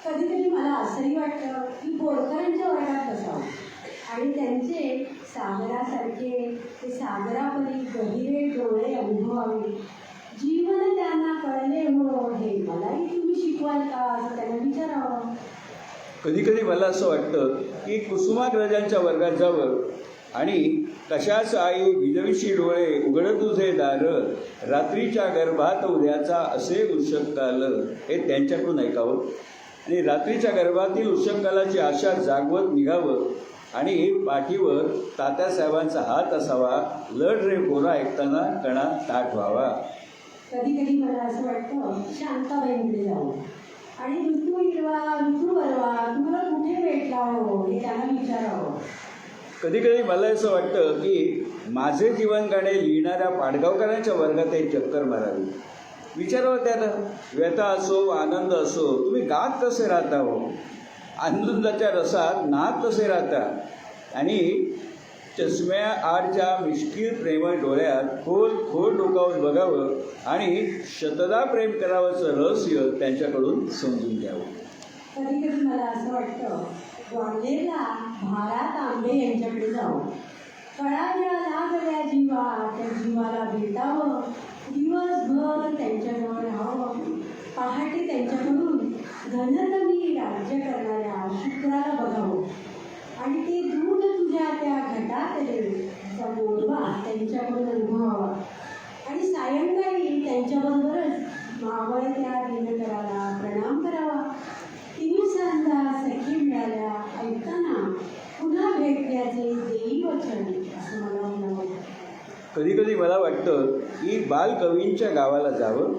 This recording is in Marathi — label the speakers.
Speaker 1: कधी कधी मला असंही वाटतं की बोरकरांच्या वर्गात बसावं आणि त्यांचे सागरासारखे ते सागरापरी गहिरे डोळे अनुभवावे. जीवन त्यांना कळले हो हे मलाही तुम्ही शिकवाल का असं त्यांना विचारावं.
Speaker 2: कधी कधी मला असं वाटतं की कुसुमाग्रजांच्या वर्गात जावं आणि कशाच आई विजविशी डोळे उघड तुझे दार, रात्रीच्या गर्भात उद्याचा असे उषक्काल, हे त्यांच्याकडून ऐकावं आणि रात्रीच्या गर्भातील उषक्कालाची आशा जागवत निघावं आणि पाठीवर तात्यासाहेबांचा हात असावा, लढ रे पोरा ऐकताना कणा ताट व्हावा.
Speaker 1: कधी कधी मला असं वाटतं शांताबाईंकडे जावं आणि ऋतू हिरवा ऋतू बरवा तुम्हाला कुठे भेटला हो हे त्यांना विचारावं.
Speaker 2: कधी कधी मला असं वाटतं की माझे जीवन गाणे लिहिणाऱ्या पाडगावकरांच्या वर्गात एक चक्कर मारावी. विचारावं त्याला, व्यथा असो आनंद असो तुम्ही गात कसे राहता हो, आनंदाच्या रसात नात कसे राहता, आणि चष्म्या आडच्या मिश्किल प्रेमळ डोळ्यात खोल खोल डोकावून बघावं आणि शतदा प्रेम करावंचं रहस्य त्यांच्याकडून समजून घ्यावं.
Speaker 1: कधी कधी मला असं वाटतं ग्वाल्हेरला भारत आंबे यांच्याकडे जावं. कळाल्या लागल्या जीवा त्या जीवाला भेटावं, दिवसभर त्यांच्याजवळ राहावं. पहाटे त्यांच्याकडून घनकमी राज्य करणाऱ्या शुक्राला बघावं आणि ते दूध तुझ्या त्या घटात चा गोडवा त्यांच्याकडून अनुभवावा आणि सायंकाळी त्यांच्याबरोबरच मावळत्या दिनकराला प्रणाम करावा. तिन्ही सांजा सखी मिळाल्या ऐकताना पुन्हा भेटण्याचे देई वचन असं मला म्हणावं.
Speaker 2: कधी कधी मला वाटतं की बालकवींच्या गावाला जावं